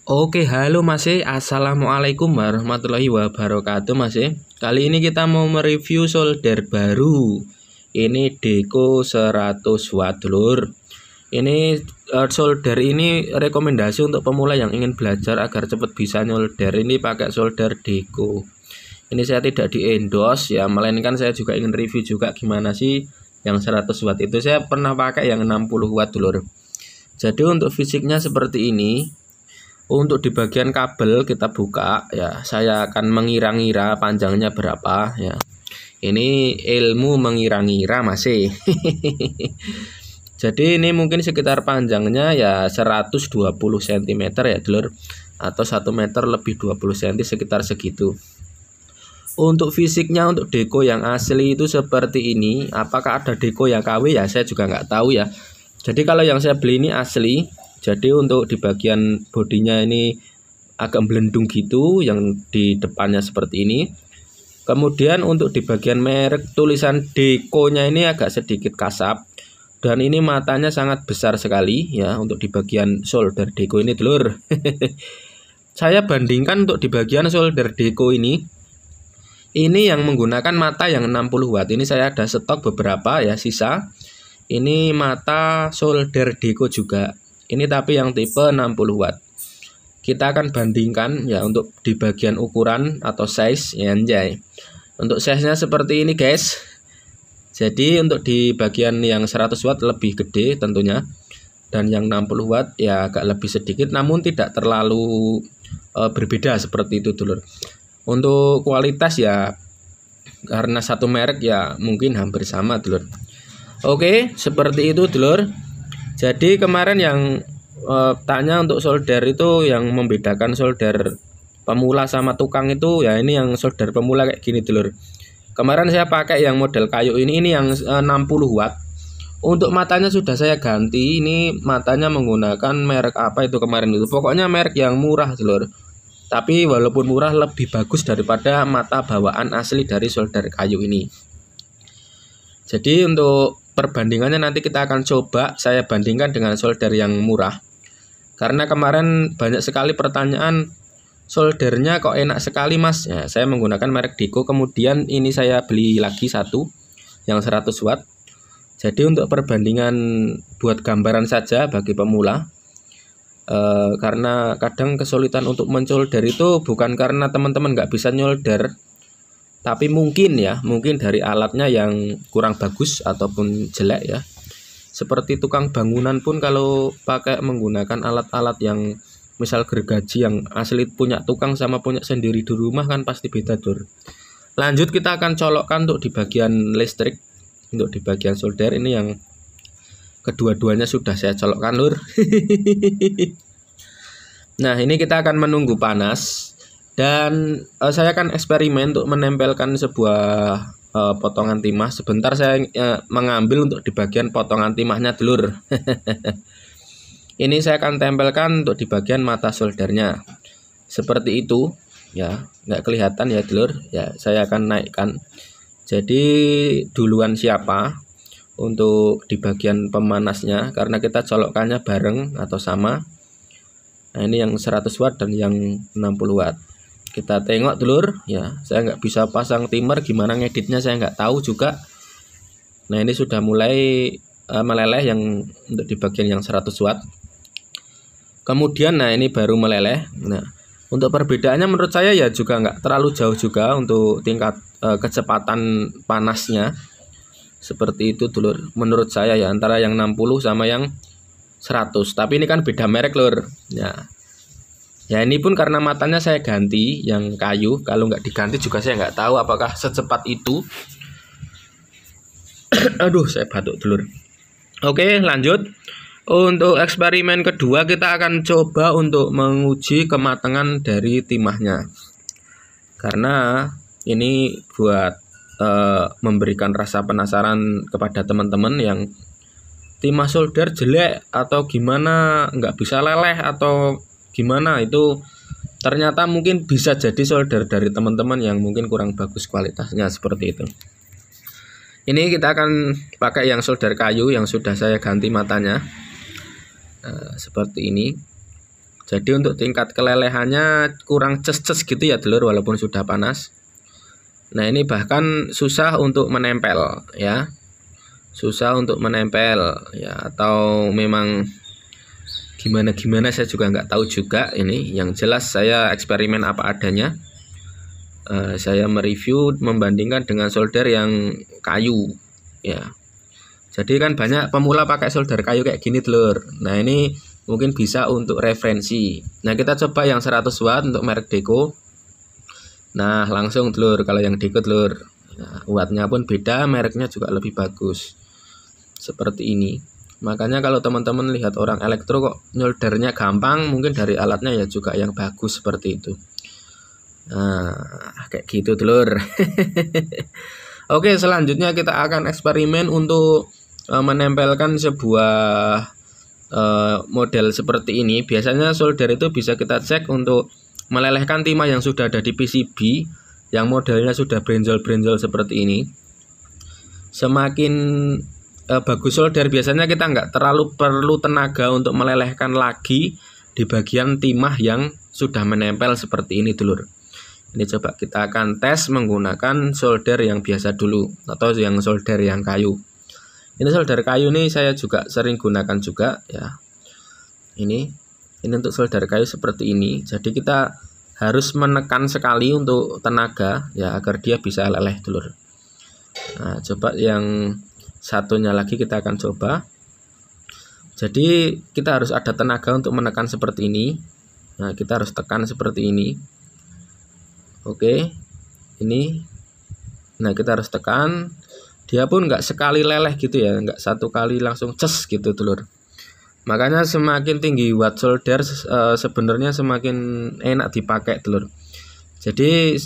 Oke, halo Mas. Assalamualaikum warahmatullahi wabarakatuh Mas. Kali ini kita mau mereview solder baru. Ini Deco 100 watt dulur. Ini solder ini rekomendasi untuk pemula yang ingin belajar agar cepat bisa nyolder. Ini pakai solder Deco. Ini saya tidak di endorse ya, melainkan saya juga ingin review juga gimana sih yang 100 watt itu. Saya pernah pakai yang 60 watt dulur. Jadi untuk fisiknya seperti ini. Untuk di bagian kabel kita buka ya, saya akan mengira-ngira panjangnya berapa ya. Ini ilmu mengira-ngira masih. Jadi ini mungkin sekitar panjangnya ya 120 cm ya dulur, atau 1 meter lebih 20 cm, sekitar segitu. Untuk fisiknya untuk Deco yang asli itu seperti ini. Apakah ada Deco yang KW ya, saya juga nggak tahu ya. Jadi kalau yang saya beli ini asli. Jadi untuk di bagian bodinya ini agak melendung gitu, yang di depannya seperti ini. Kemudian untuk di bagian merek tulisan Deco-nya ini agak sedikit kasap. Dan ini matanya sangat besar sekali ya untuk di bagian solder Deco ini dulur. Saya bandingkan untuk di bagian solder Deco ini yang menggunakan mata yang 60 watt. Ini saya ada stok beberapa ya, sisa. Ini mata solder Deco juga. Ini tapi yang tipe 60 watt. Kita akan bandingkan ya untuk di bagian ukuran atau size ya, anjay. Untuk size-nya seperti ini guys. Jadi untuk di bagian yang 100 watt lebih gede tentunya. Dan yang 60 watt ya agak lebih sedikit, namun tidak terlalu berbeda seperti itu dulur. Untuk kualitas ya karena satu merek ya mungkin hampir sama dulur. Oke, seperti itu dulur. Jadi kemarin yang tanya untuk solder itu, yang membedakan solder pemula sama tukang itu ya, ini yang solder pemula kayak gini dulur. Kemarin saya pakai yang model kayu ini yang 60 watt. Untuk matanya sudah saya ganti. Ini matanya menggunakan merek apa itu kemarin itu, pokoknya merek yang murah dulur. Tapi walaupun murah lebih bagus daripada mata bawaan asli dari solder kayu ini. Jadi untuk perbandingannya nanti kita akan coba saya bandingkan dengan solder yang murah. Karena kemarin banyak sekali pertanyaan, soldernya kok enak sekali mas ya, saya menggunakan merek Deco. Kemudian ini saya beli lagi satu yang 100 watt. Jadi untuk perbandingan buat gambaran saja bagi pemula. Karena kadang kesulitan untuk mensolder itu bukan karena teman-teman nggak bisa nyolder, tapi mungkin dari alatnya yang kurang bagus ataupun jelek ya. Seperti tukang bangunan pun kalau pakai menggunakan alat-alat yang misal gergaji yang asli punya tukang sama punya sendiri di rumah kan pasti beda dur. Lanjut kita akan colokkan untuk di bagian listrik. Untuk di bagian solder ini yang kedua-duanya sudah saya colokkan lur. Nah ini kita akan menunggu panas. Dan saya akan eksperimen untuk menempelkan sebuah potongan timah. Sebentar saya mengambil untuk di bagian potongan timahnya dulur. Ini saya akan tempelkan untuk di bagian mata soldernya. Seperti itu ya, nggak kelihatan ya dulur ya. Saya akan naikkan. Jadi duluan siapa untuk di bagian pemanasnya, karena kita colokkannya bareng atau sama. Nah ini yang 100 watt dan yang 60 watt. Kita tengok dulur ya, saya nggak bisa pasang timer, gimana ngeditnya saya nggak tahu juga. Nah ini sudah mulai meleleh yang untuk di bagian yang 100 watt. Kemudian nah ini baru meleleh. Nah untuk perbedaannya menurut saya ya juga nggak terlalu jauh juga untuk tingkat kecepatan panasnya. Seperti itu dulur menurut saya ya, antara yang 60 sama yang 100. Tapi ini kan beda merek lur ya. Ya ini pun karena matanya saya ganti yang kayu. Kalau nggak diganti juga saya nggak tahu apakah secepat itu. Aduh saya batuk dulur. Oke lanjut. Untuk eksperimen kedua kita akan coba untuk menguji kematangan dari timahnya. Karena ini buat memberikan rasa penasaran kepada teman-teman yang timah solder jelek atau gimana, nggak bisa leleh atau gimana, itu ternyata mungkin bisa jadi solder dari teman-teman yang mungkin kurang bagus kualitasnya seperti itu. Ini kita akan pakai yang solder kayu yang sudah saya ganti matanya. Seperti ini. Jadi untuk tingkat kelelehannya kurang ces-ces gitu ya dulur, walaupun sudah panas. Nah ini bahkan susah untuk menempel ya, susah untuk menempel ya, atau memang gimana saya juga nggak tahu juga. Ini yang jelas saya eksperimen apa adanya. Saya mereview membandingkan dengan solder yang kayu ya. Jadi kan banyak pemula pakai solder kayu kayak gini dulur. Nah ini mungkin bisa untuk referensi. Nah kita coba yang 100 watt untuk merek Deco. Nah langsung dulur, kalau yang Deco dulur, nah, wattnya pun beda, mereknya juga lebih bagus seperti ini. Makanya kalau teman-teman lihat orang elektro kok nyoldernya gampang, mungkin dari alatnya ya juga yang bagus seperti itu. Nah kayak gitu dulur. Oke, selanjutnya kita akan eksperimen untuk menempelkan sebuah model seperti ini. Biasanya solder itu bisa kita cek untuk melelehkan timah yang sudah ada di PCB yang modelnya sudah brenjol-brenjol seperti ini. Semakin bagus solder, biasanya kita nggak terlalu perlu tenaga untuk melelehkan lagi di bagian timah yang sudah menempel seperti ini dulur. Ini coba kita akan tes menggunakan solder yang biasa dulu, atau yang solder yang kayu. Ini solder kayu nih saya juga sering gunakan juga ya. Ini untuk solder kayu seperti ini. Jadi kita harus menekan sekali untuk tenaga ya, agar dia bisa leleh dulur. Nah coba yang satunya lagi kita akan coba. Jadi kita harus ada tenaga untuk menekan seperti ini. Nah kita harus tekan seperti ini. Oke, ini. Nah kita harus tekan. Dia pun nggak sekali leleh gitu ya, nggak satu kali langsung ces gitu dulur. Makanya semakin tinggi watt solder sebenarnya semakin enak dipakai dulur. Jadi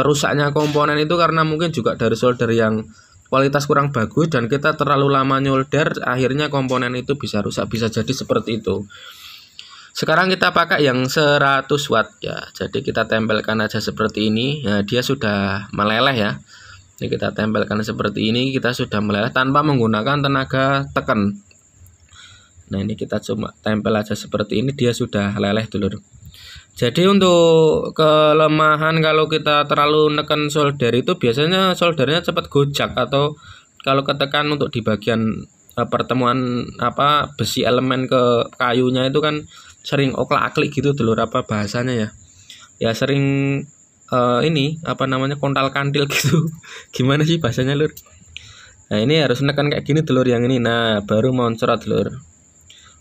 rusaknya komponen itu karena mungkin juga dari solder yang kualitas kurang bagus dan kita terlalu lama nyolder, akhirnya komponen itu bisa rusak, bisa jadi seperti itu. Sekarang kita pakai yang 100 watt ya. Jadi kita tempelkan aja seperti ini. Ya, dia sudah meleleh ya. Ini kita tempelkan seperti ini, kita sudah meleleh tanpa menggunakan tenaga tekan. Nah, ini kita cuma tempel aja seperti ini, dia sudah leleh dulur. Jadi untuk kelemahan kalau kita terlalu neken solder itu biasanya soldernya cepat gojak, atau kalau ketekan untuk di bagian pertemuan besi elemen ke kayunya itu kan sering oklak-aklik gitu dulur, apa bahasanya ya. Ya sering kontal kantil gitu. Gimana sih bahasanya lur? Nah, ini harus menekan kayak gini dulur yang ini. Nah, baru moncrot dulur.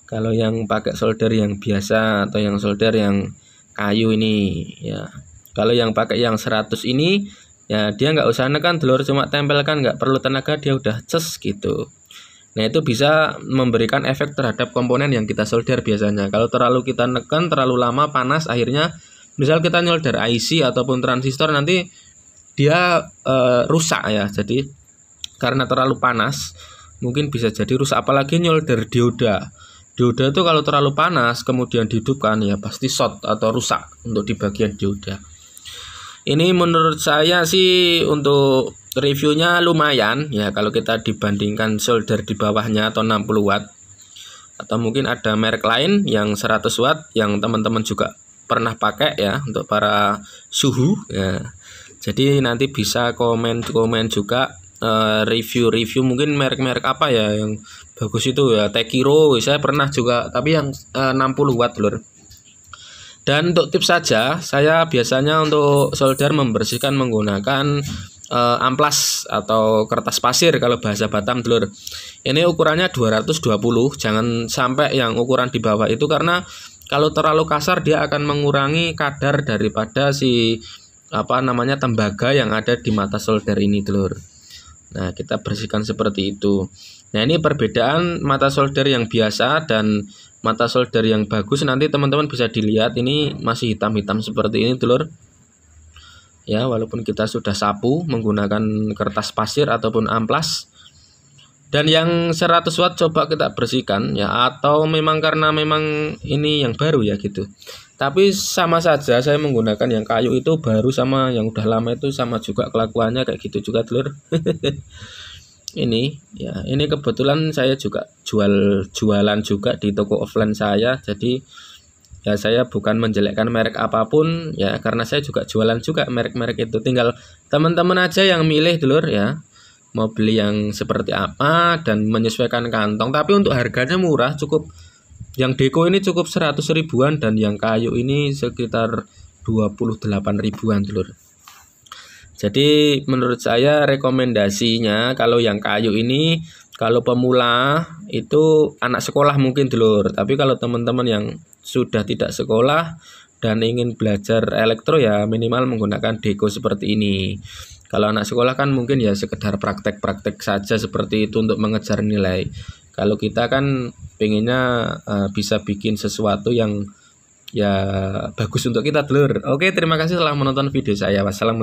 Kalau yang pakai solder yang biasa atau yang solder yang kayu ini ya. Kalau yang pakai yang 100 ini ya dia nggak usah nekan dulur, cuma tempelkan, nggak perlu tenaga, dia udah ces gitu. Nah itu bisa memberikan efek terhadap komponen yang kita solder biasanya. Kalau terlalu kita neken, terlalu lama panas, akhirnya misal kita nyolder IC ataupun transistor, nanti dia rusak ya. Jadi karena terlalu panas mungkin bisa jadi rusak, apalagi nyolder dioda. Dioda itu kalau terlalu panas kemudian dihidupkan ya pasti short atau rusak untuk di bagian dioda. Ini menurut saya sih untuk reviewnya lumayan ya, kalau kita dibandingkan solder di bawahnya atau 60 watt. Atau mungkin ada merek lain yang 100 watt yang teman-teman juga pernah pakai ya, untuk para suhu ya. Jadi nanti bisa komen juga review mungkin merek-merek apa ya yang bagus itu ya. Tekiro saya pernah juga, tapi yang 60 watt lur. Dan untuk tips saja, saya biasanya untuk solder membersihkan menggunakan amplas atau kertas pasir kalau bahasa Batam dulur. Ini ukurannya 220, jangan sampai yang ukuran di bawah itu, karena kalau terlalu kasar dia akan mengurangi kadar daripada si tembaga yang ada di mata solder ini dulur. Nah kita bersihkan seperti itu. Nah ini perbedaan mata solder yang biasa dan mata solder yang bagus, nanti teman-teman bisa dilihat ini masih hitam-hitam seperti ini dulur. Ya walaupun kita sudah sapu menggunakan kertas pasir ataupun amplas. Dan yang 100 watt coba kita bersihkan ya, atau memang karena memang ini yang baru ya gitu. Tapi sama saja, saya menggunakan yang kayu itu baru sama yang udah lama itu sama juga kelakuannya kayak gitu juga dulur. Ini ya, ini kebetulan saya juga jualan juga di toko offline saya. Jadi Ya saya bukan menjelekkan merek apapun ya, karena saya juga jualan juga merek-merek itu. Tinggal teman-teman aja yang milih dulur ya, mau beli yang seperti apa dan menyesuaikan kantong. Tapi untuk harganya murah, cukup yang Deco ini cukup 100 ribuan dan yang kayu ini sekitar 28 ribuan dulur. Jadi menurut saya rekomendasinya kalau yang kayu ini, kalau pemula itu anak sekolah mungkin dulur. Tapi kalau teman-teman yang sudah tidak sekolah dan ingin belajar elektro ya minimal menggunakan Deco seperti ini. Kalau anak sekolah kan mungkin ya sekedar praktek-praktek saja seperti itu untuk mengejar nilai. Kalau kita kan pengennya bisa bikin sesuatu yang ya bagus untuk kita dulur. Oke, terima kasih telah menonton video saya. Wassalamualaikum.